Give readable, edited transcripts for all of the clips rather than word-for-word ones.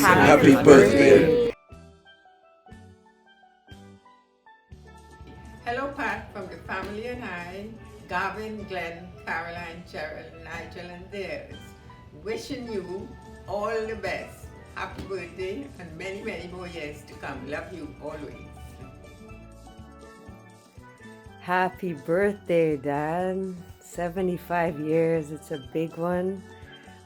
Happy birthday. Hello, Pat, from the family and I, Gavin, Glenn, Caroline, Cheryl, Nigel, and theirs, wishing you all the best. Happy birthday and many, many more years to come. Love you always. Happy birthday, Dad. 75 years, it's a big one.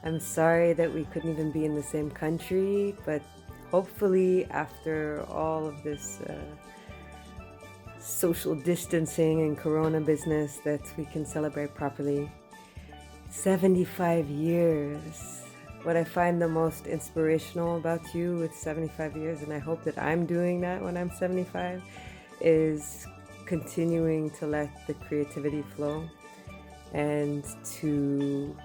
I'm sorry that we couldn't even be in the same country, but hopefully after all of this social distancing and corona business that we can celebrate properly. 75 years. What I find the most inspirational about you with 75 years, and I hope that I'm doing that when I'm 75, is continuing to let the creativity flow and to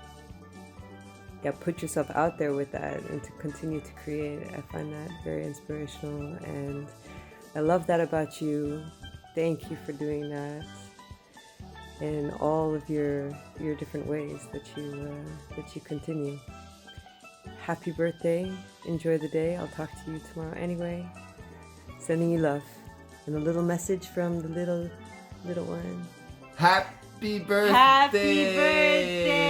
put yourself out there with that and to continue to create. I find that very inspirational, and I love that about you. Thank you for doing that in all of your different ways that you continue. Happy birthday. Enjoy the day. I'll talk to you tomorrow anyway. Sending you love. And a little message from the little one. Happy birthday. Happy birthday.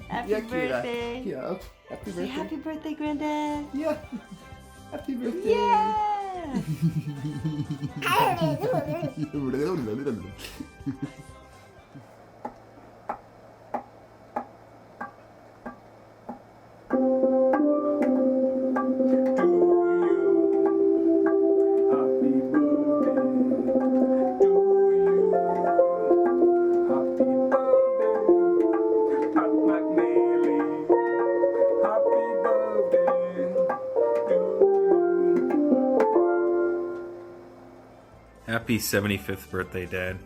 Happy Yeah, birthday. Yeah. Happy Say birthday. happy birthday, Granddad. Yeah. Happy birthday. Yeah. Happy 75th birthday, Dad.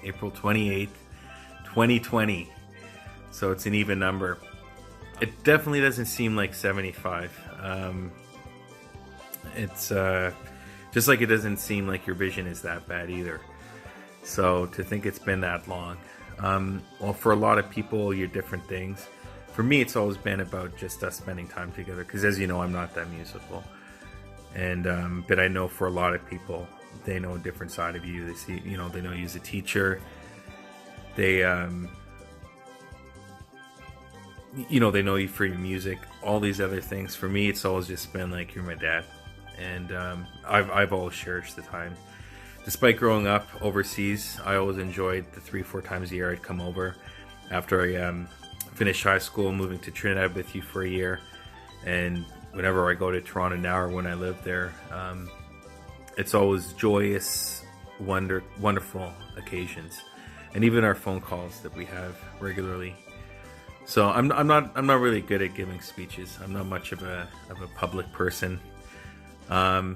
April 28th, 2020. So it's an even number. It definitely doesn't seem like 75. It's just like it doesn't seem like your vision is that bad either. So to think it's been that long. Well, for a lot of people, you're different things. For me, it's always been about just us spending time together. Because as you know, I'm not that musical. And but I know for a lot of people, they know a different side of you. They see, they know you as a teacher. They, they know you for your music, all these other things. For me, it's always just been like, you're my dad. And I've always cherished the time. Despite growing up overseas, I always enjoyed the 3-4 times a year I'd come over. After I finished high school, moving to Trinidad with you for a year. And whenever I go to Toronto now or when I live there, it's always joyous, wonderful occasions, and even our phone calls that we have regularly. So I'm not really good at giving speeches. I'm not much of a public person, but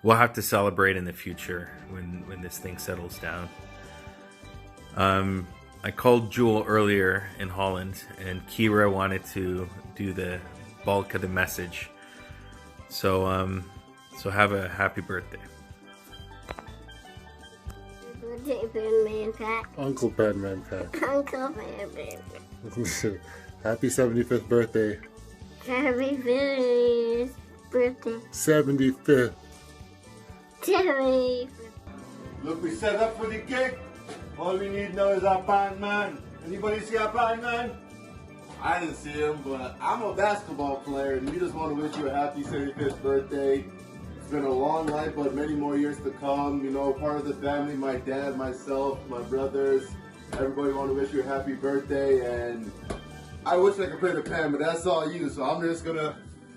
we'll have to celebrate in the future when this thing settles down. I called Jewel earlier in Holland, and Kira wanted to do the bulk of the message. So have a happy birthday. Happy birthday, Panman Pat. Uncle Panman Pat. Uncle Panman. Happy 75th birthday. Happy birthday. 75th. 75th. Look, we set up for the gig. All we need now is our Panman. Anybody see our Panman? I didn't see him, but I'm a basketball player, and we just want to wish you a happy 75th birthday. It's been a long life, but many more years to come. Part of the family, my dad, myself, my brothers, everybody want to wish you a happy birthday, and I wish I could play the pan, but that's all you, so I'm just going to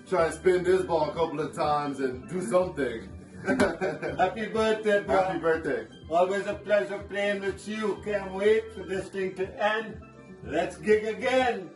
try and spin this ball a couple of times and do something. Happy birthday, bro. Happy birthday. Always a pleasure playing with you. Can't wait for this thing to end. Let's gig again.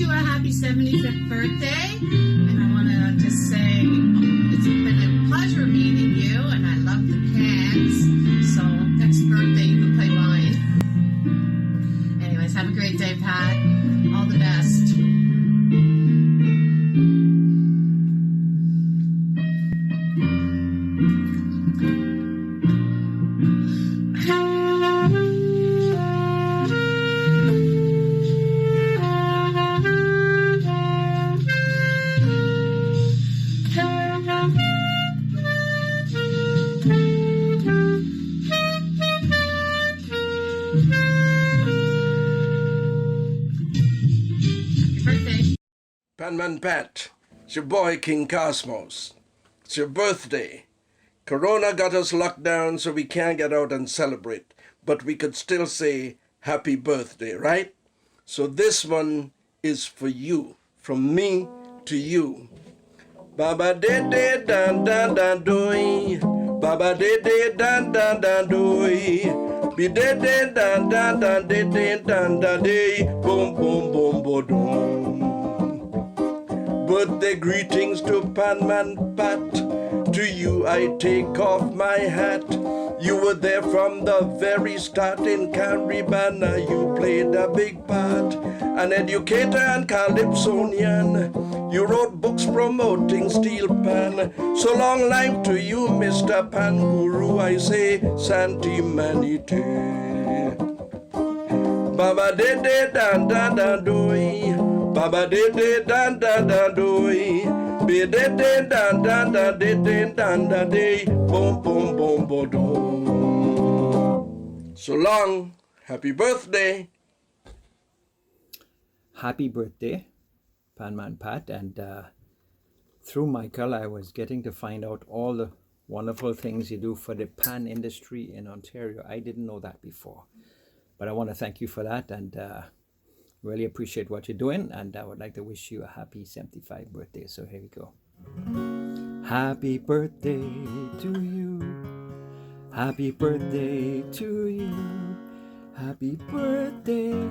you a happy 75th birthday. And I want to just say it's been a pleasure meeting you, and I love the cans. So next birthday you can play mine. Anyways, have a great day, Pat. All the best. Panman Pat, it's your boy King Cosmos. It's your birthday. Corona got us locked down so we can't get out and celebrate, but we could still say happy birthday, right? So this one is for you, from me to you. Baba de de dan dan dan doy, Baba de de dan dan dan doy, be de de dan dan dan de de dan dan de, boom boom boom boom boom. Birthday greetings to Panman Pat. To you I take off my hat. You were there from the very start in Caribana. You played a big part. An educator and calypsonian. You wrote books promoting steel pan. So long life to you, Mr. Pan Guru. I say, Santi Manite. Baba de de dan dan dan doy. Baba de de dan dan dan doy, be de de dan dan dan de de dan dan de, boom boom boom boom boom. So long, happy birthday. Happy birthday, Panman Pat. And through Michael, I was getting to find out all the wonderful things you do for the pan industry in Ontario. I didn't know that before, but I want to thank you for that, and really appreciate what you're doing, and I would like to wish you a happy 75th birthday. So here we go. Happy birthday to you. Happy birthday to you. Happy birthday,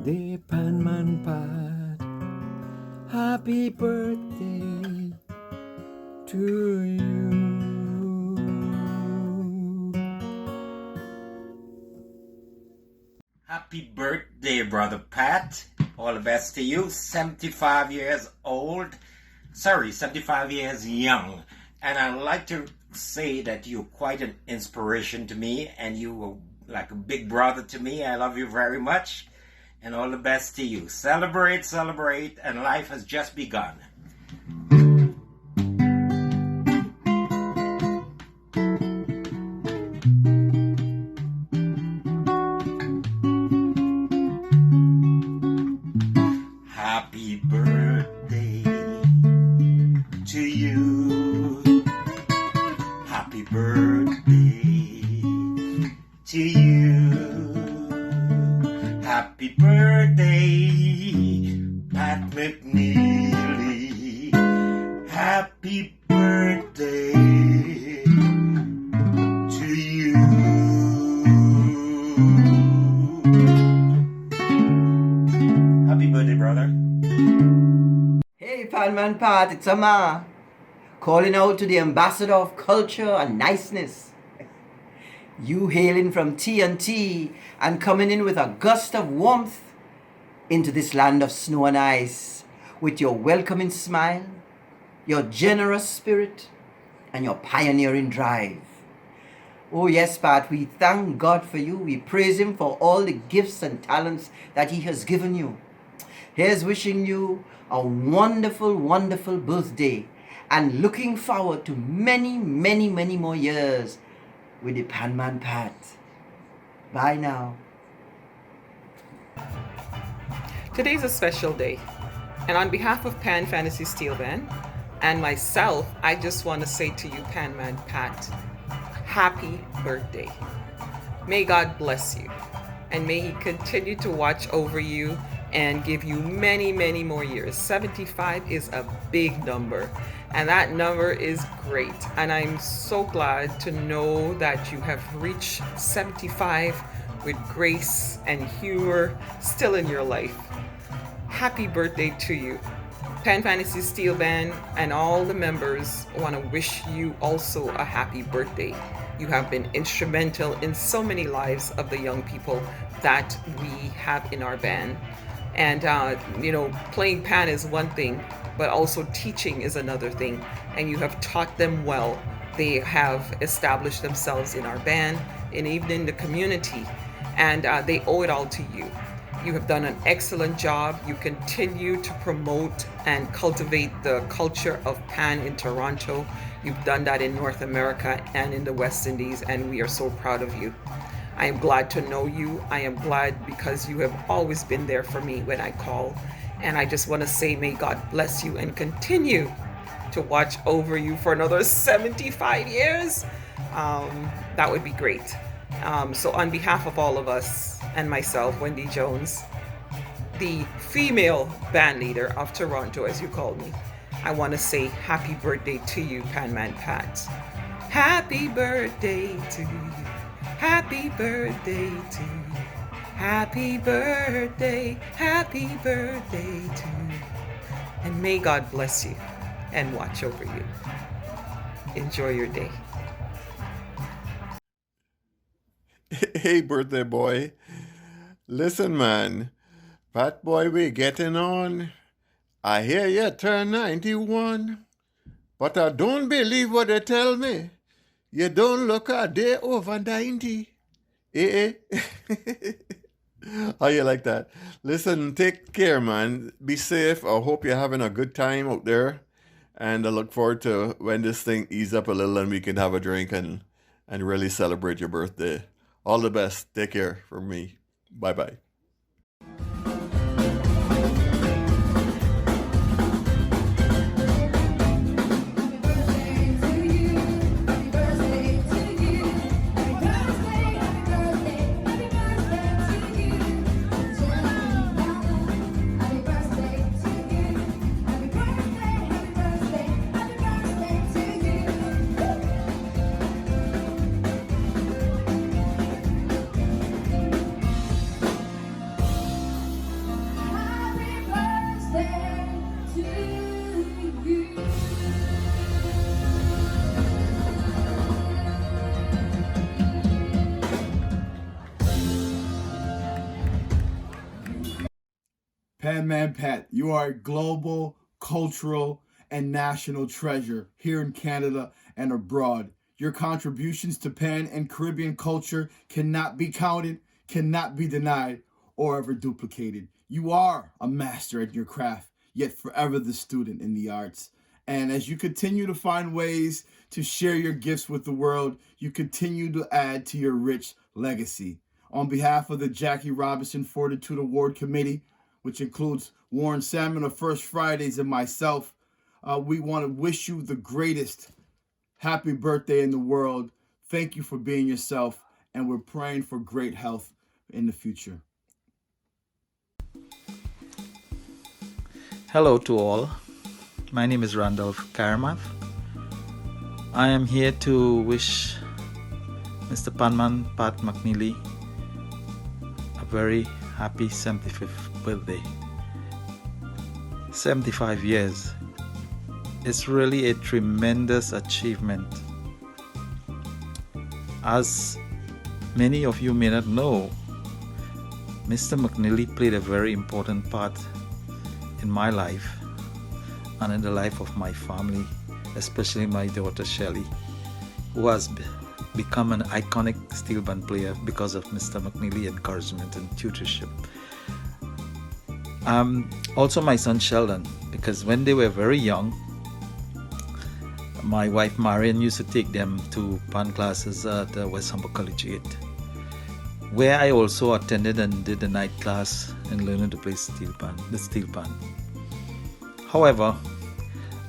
dear Panman Pat. Happy birthday to you. Happy birthday, Brother Pat. All the best to you. 75 years old. 75 years young. And I'd like to say that you're quite an inspiration to me, and you were like a big brother to me. I love you very much. And all the best to you. Celebrate, celebrate, and life has just begun. Happy birthday to you. Happy birthday to you. Happy birthday, Pat McNeely. Happy birthday to you. Happy birthday, brother. Hey, Panman Pat, it's Amma. Calling out to the ambassador of culture and niceness. You hailing from TNT and coming in with a gust of warmth into this land of snow and ice with your welcoming smile, your generous spirit, and your pioneering drive. Oh yes, Pat, we thank God for you. We praise Him for all the gifts and talents that He has given you. Here's wishing you a wonderful, wonderful birthday, and looking forward to many, many, many more years with the Panman Pat. Bye now. Today's a special day, and on behalf of Pan Fantasy Steel Band and myself, I just want to say to you, Panman Pat, happy birthday. May God bless you, and may He continue to watch over you and give you many, many more years. 75 is a big number, and that number is great. And I'm so glad to know that you have reached 75 with grace and humor still in your life. happy birthday to you. Pan Fantasy Steel Band and all the members want to wish you also a happy birthday. You have been instrumental in so many lives of the young people that we have in our band. And, playing pan is one thing, but also teaching is another thing. And you have taught them well. They have established themselves in our band and even in the community. And they owe it all to you. You have done an excellent job. You continue to promote and cultivate the culture of pan in Toronto. You've done that in North America and in the West Indies, and we are so proud of you. I am glad to know you. I am glad because you have always been there for me when I call. And I just want to say, may God bless you and continue to watch over you for another 75 years. That would be great. So on behalf of all of us and myself, Wendy Jones, the female band leader of Toronto, as you call me, I want to say happy birthday to you, Panman Pat. Happy birthday to you. Happy birthday to you. Happy birthday to you. And may God bless you and watch over you. Enjoy your day. Hey, birthday boy. Listen, man. Fat boy, we getting on. I hear you turn 91. But I don't believe what they tell me. You don't look a day over 90. Eh? How you like that? Listen, take care, man. Be safe. I hope you're having a good time out there. And I look forward to when this thing ease up a little and we can have a drink and really celebrate your birthday. All the best. Take care from me. Bye-bye. Panman Pat, you are a global, cultural, and national treasure here in Canada and abroad. Your contributions to Pan and Caribbean culture cannot be counted, cannot be denied, or ever duplicated. You are a master at your craft, yet forever the student in the arts. And as you continue to find ways to share your gifts with the world, you continue to add to your rich legacy. On behalf of the Jackie Robinson Fortitude Award Committee, which includes Warren Salmon of First Fridays and myself, we want to wish you the greatest happy birthday in the world. Thank you for being yourself, and we're praying for great health in the future. Hello to all. My name is Randolph Karamath. I am here to wish Mr. Panman Pat McNeely a very happy 75th birthday. 75 years. It's really a tremendous achievement. As many of you may not know, Mr. McNeely played a very important part in my life and in the life of my family, especially my daughter Shelley, who has become an iconic steel band player because of Mr. McNeely's encouragement and tutorship. Also my son Sheldon, because when they were very young, my wife Marian used to take them to pan classes at West Humber Collegiate, where I also attended and did a night class in learning to play the steel pan. However,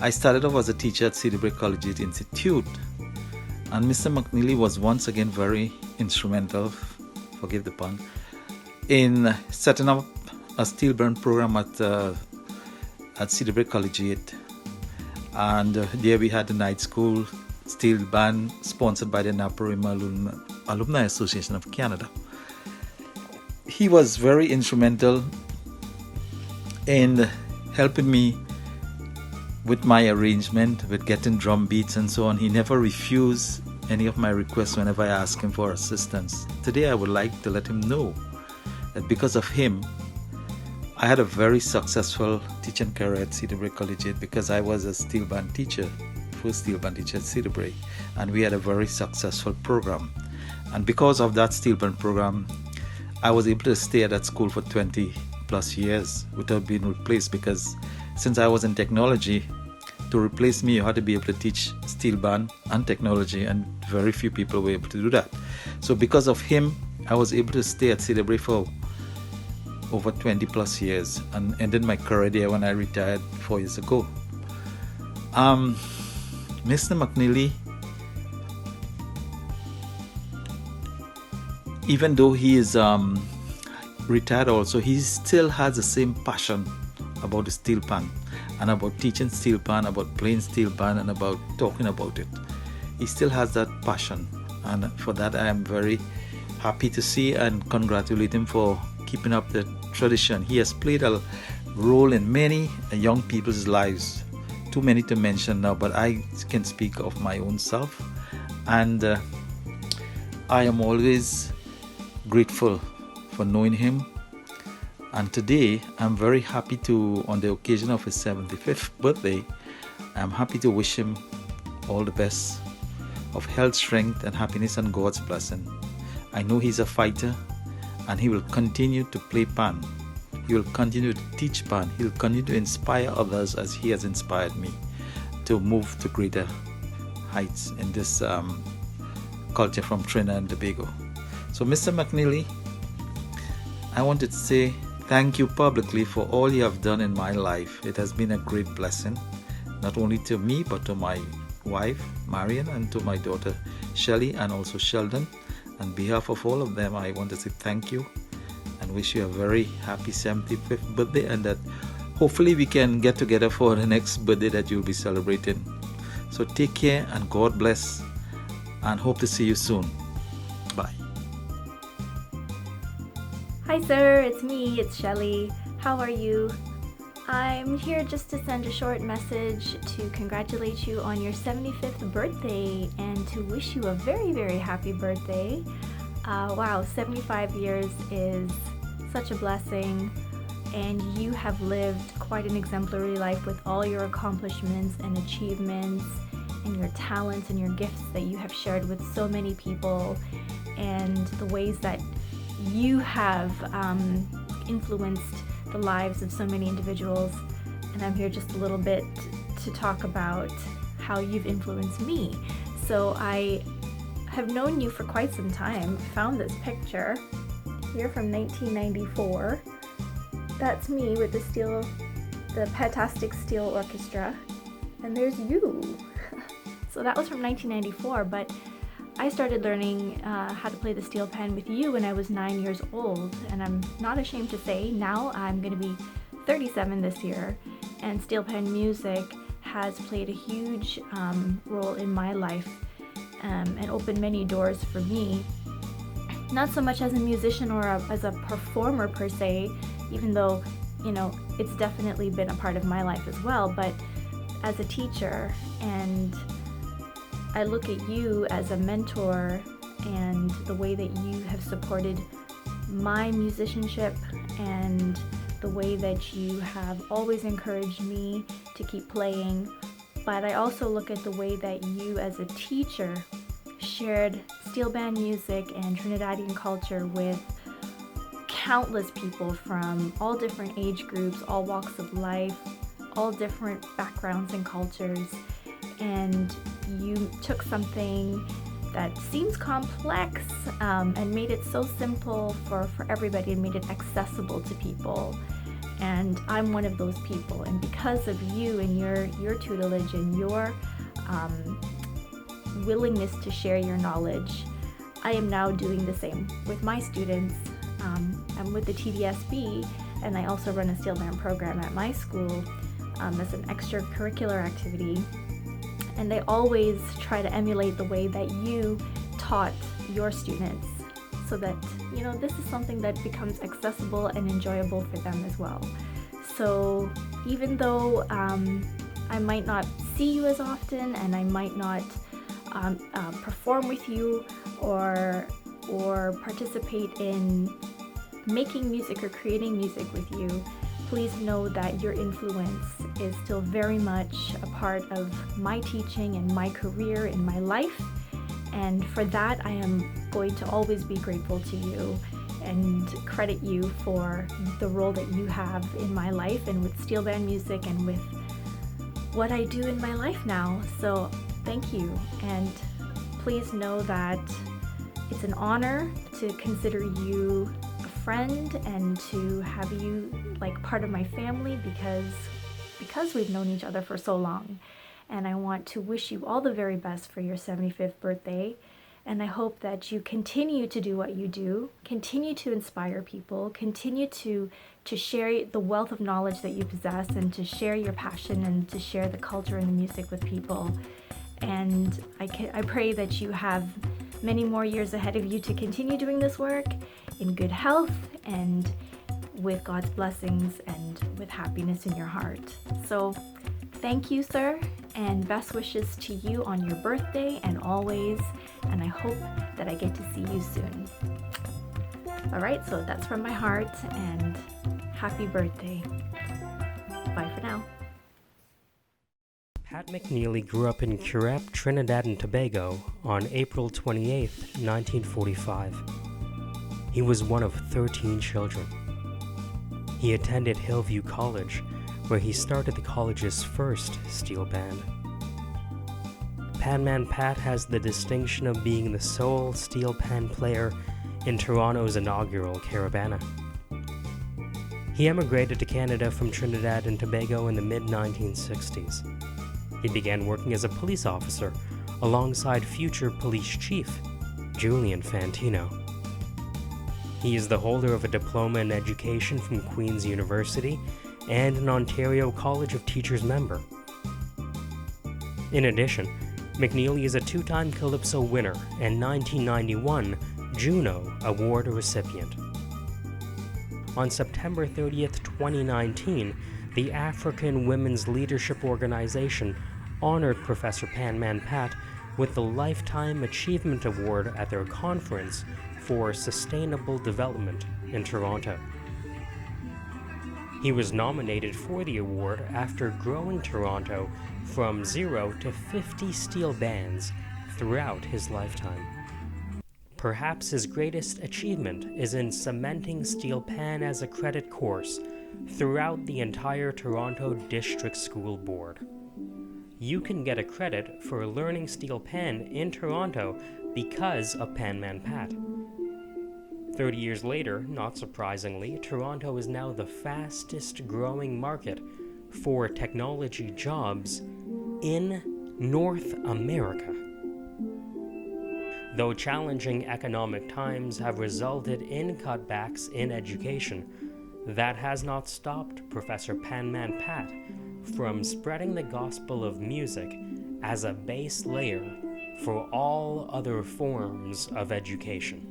I started off as a teacher at Cedarbrae Collegiate Institute, and Mr. McNeely was once again very instrumental, forgive the pun, in setting up a steel band program at Cedarbrae Collegiate, and there we had the night school steel band sponsored by the Naparima Alumni Association of Canada. He was very instrumental in helping me with my arrangement, with getting drum beats and so on. He never refused any of my requests whenever I asked him for assistance. Today I would like to let him know that because of him, I had a very successful teaching career at Cedar Brae Collegiate, because I was a steel band teacher, first steel band teacher at Cedar Brae, and we had a very successful program. And because of that steel band program, I was able to stay at that school for 20 plus years without being replaced, because since I was in technology, to replace me you had to be able to teach steel band and technology, and very few people were able to do that. So because of him, I was able to stay at Cedar Brae for over 20 plus years and ended my career there when I retired 4 years ago. Mr. McNeely, even though he is retired also, he still has the same passion about the steel pan and about teaching steel pan, about playing steel pan, and about talking about it. He still has that passion, and for that I am very happy to see and congratulate him for keeping up the tradition. He has played a role in many young people's lives, too many to mention now, but I can speak of my own self, and I am always grateful for knowing him. And today I'm very happy to, on the occasion of his 75th birthday, I'm happy to wish him all the best of health, strength and happiness and God's blessing. I know he's a fighter, and he will continue to play pan. He will continue to teach pan. He will continue to inspire others as he has inspired me to move to greater heights in this culture from Trinidad and Tobago. So Mr. McNeely, I wanted to say thank you publicly for all you have done in my life. It has been a great blessing, not only to me but to my wife Marian and to my daughter Shelley and also Sheldon. On behalf of all of them, I want to say thank you and wish you a very happy 75th birthday, and that hopefully we can get together for the next birthday that you'll be celebrating. So take care and God bless, and hope to see you soon. Bye. Hi sir, it's me, it's Shelley. How are you? I'm here just to send a short message to congratulate you on your 75th birthday and to wish you a very, very happy birthday. Wow, 75 years is such a blessing, and you have lived quite an exemplary life with all your accomplishments and achievements and your talents and your gifts that you have shared with so many people, and the ways that you have influenced the lives of so many individuals. And I'm here just a little bit to talk about how you've influenced me. So I have known you for quite some time. Found this picture here from 1994. That's me with the Fantastic Steel Orchestra, and there's you. So that was from 1994, but I started learning how to play the steel pan with you when I was 9 years old, and I'm not ashamed to say now I'm going to be 37 this year, and steel pan music has played a huge role in my life and opened many doors for me. Not so much as a musician or as a performer per se, even though, you know, it's definitely been a part of my life as well, but as a teacher. And I look at you as a mentor and the way that you have supported my musicianship and the way that you have always encouraged me to keep playing. But I also look at the way that you as a teacher shared steel band music and Trinidadian culture with countless people from all different age groups, all walks of life, all different backgrounds and cultures. And you took something that seems complex and made it so simple for everybody and made it accessible to people. And I'm one of those people, and because of you and your tutelage and your willingness to share your knowledge, I am now doing the same with my students. I'm with the TDSB, and I also run a steel band program at my school as an extracurricular activity. And they always try to emulate the way that you taught your students, so that, you know, this is something that becomes accessible and enjoyable for them as well. So even though I might not see you as often and I might not perform with you or participate in making music or creating music with you, please know that your influence is still very much a part of my teaching and my career in my life. And for that, I am going to always be grateful to you and credit you for the role that you have in my life and with steel band music and with what I do in my life now. So thank you. And please know that it's an honor to consider you a friend and to have you like part of my family because we've known each other for so long. And I want to wish you all the very best for your 75th birthday. And I hope that you continue to do what you do, continue to inspire people, continue to share the wealth of knowledge that you possess and to share your passion and to share the culture and the music with people. And I pray that you have many more years ahead of you to continue doing this work in good health and with God's blessings and with happiness in your heart. So thank you, sir, and best wishes to you on your birthday and always, and I hope that I get to see you soon. All right, so that's from my heart, and happy birthday. Bye for now. Pat McNeely grew up in Currap, Trinidad and Tobago on April 28, 1945. He was one of 13 children. He attended Hillview College, where he started the college's first steel band. Panman Pat has the distinction of being the sole steel pan player in Toronto's inaugural Caravana. He emigrated to Canada from Trinidad and Tobago in the mid-1960s. He began working as a police officer alongside future police chief Julian Fantino. He is the holder of a diploma in education from Queen's University and an Ontario College of Teachers member. In addition, McNeely is a two-time Calypso winner and 1991 Juno Award recipient. On September 30th, 2019, the African Women's Leadership Organization honored Professor Panman Pat with the Lifetime Achievement Award at their conference for Sustainable Development in Toronto. He was nominated for the award after growing Toronto from 0 to 50 steel bands throughout his lifetime. Perhaps his greatest achievement is in cementing steel pan as a credit course throughout the entire Toronto District School Board. You can get a credit for learning steel pan in Toronto because of Panman Pat. 30 years later, not surprisingly, Toronto is now the fastest growing market for technology jobs in North America. Though challenging economic times have resulted in cutbacks in education, that has not stopped Professor Panman Pat from spreading the gospel of music as a base layer for all other forms of education.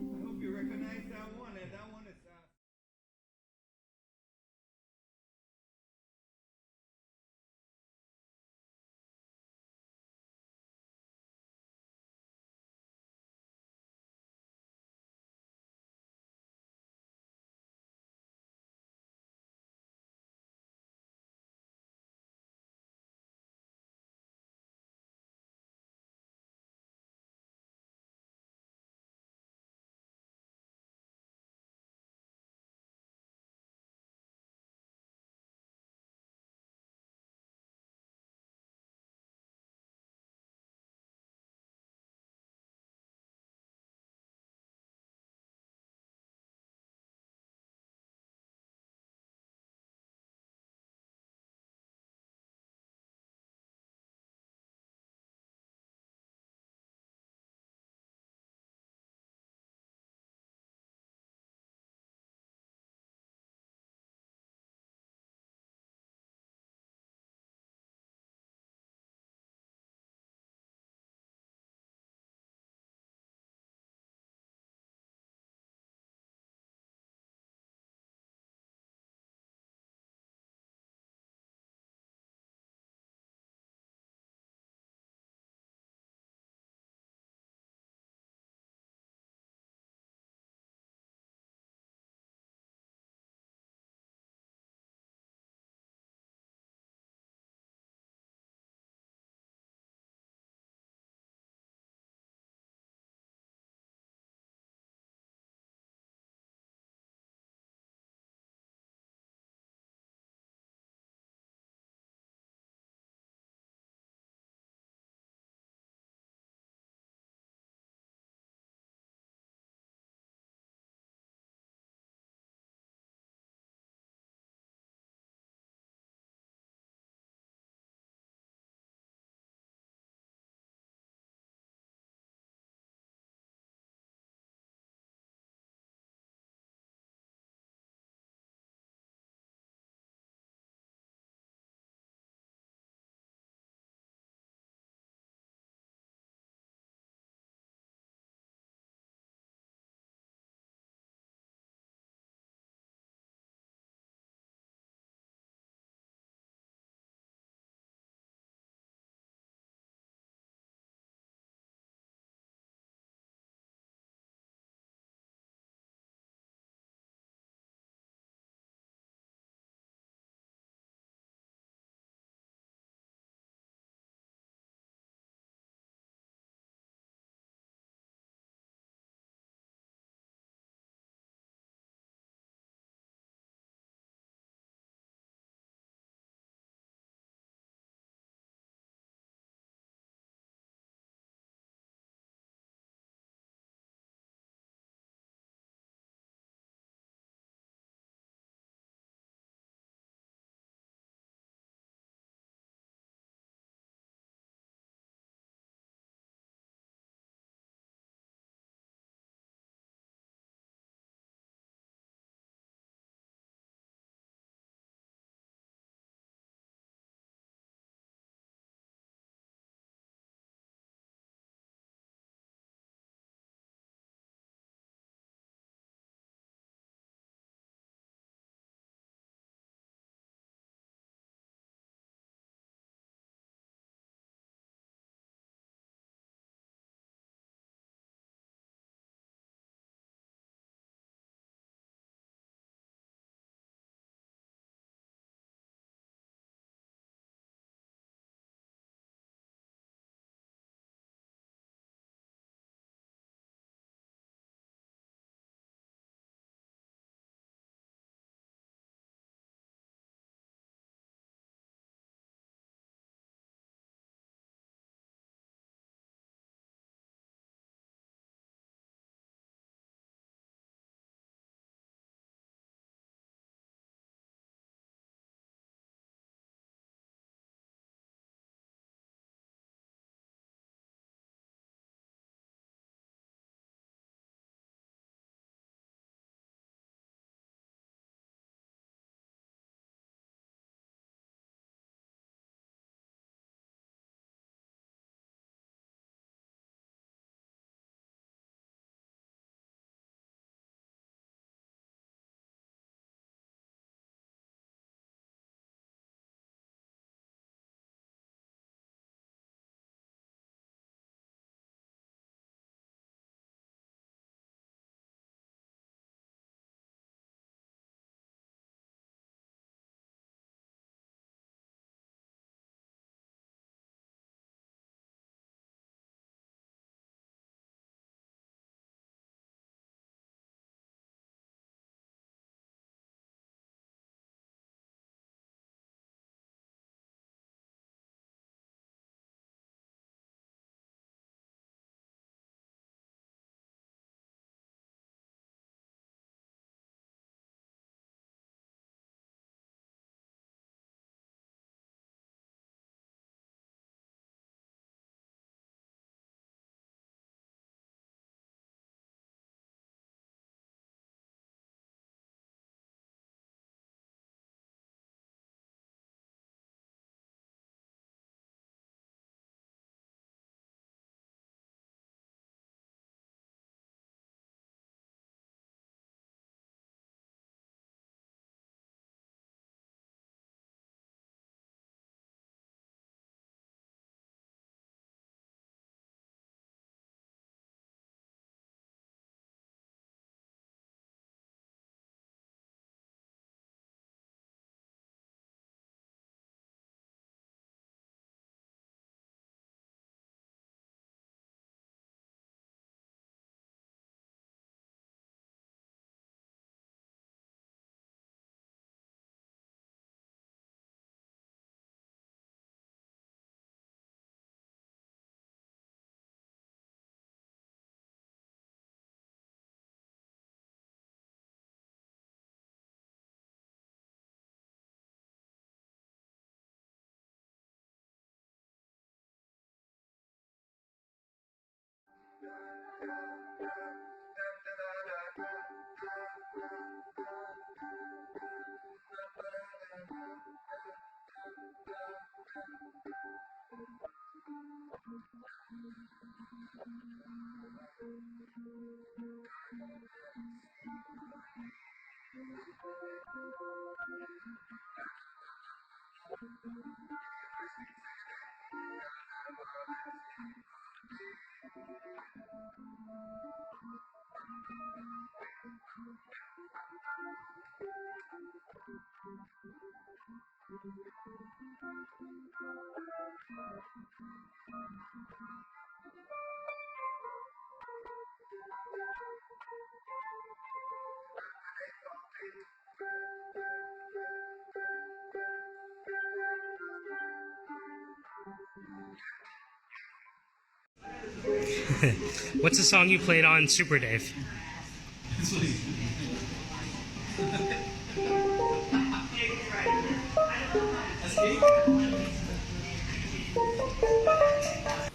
What's the song you played on Super Dave?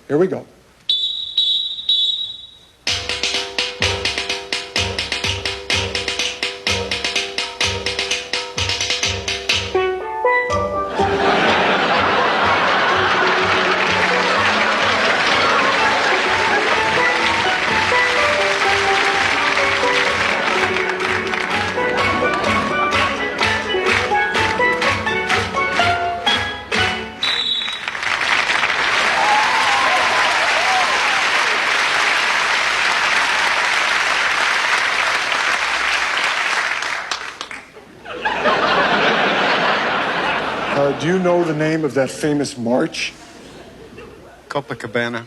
Here we go. Do you know the name of that famous march? Copacabana.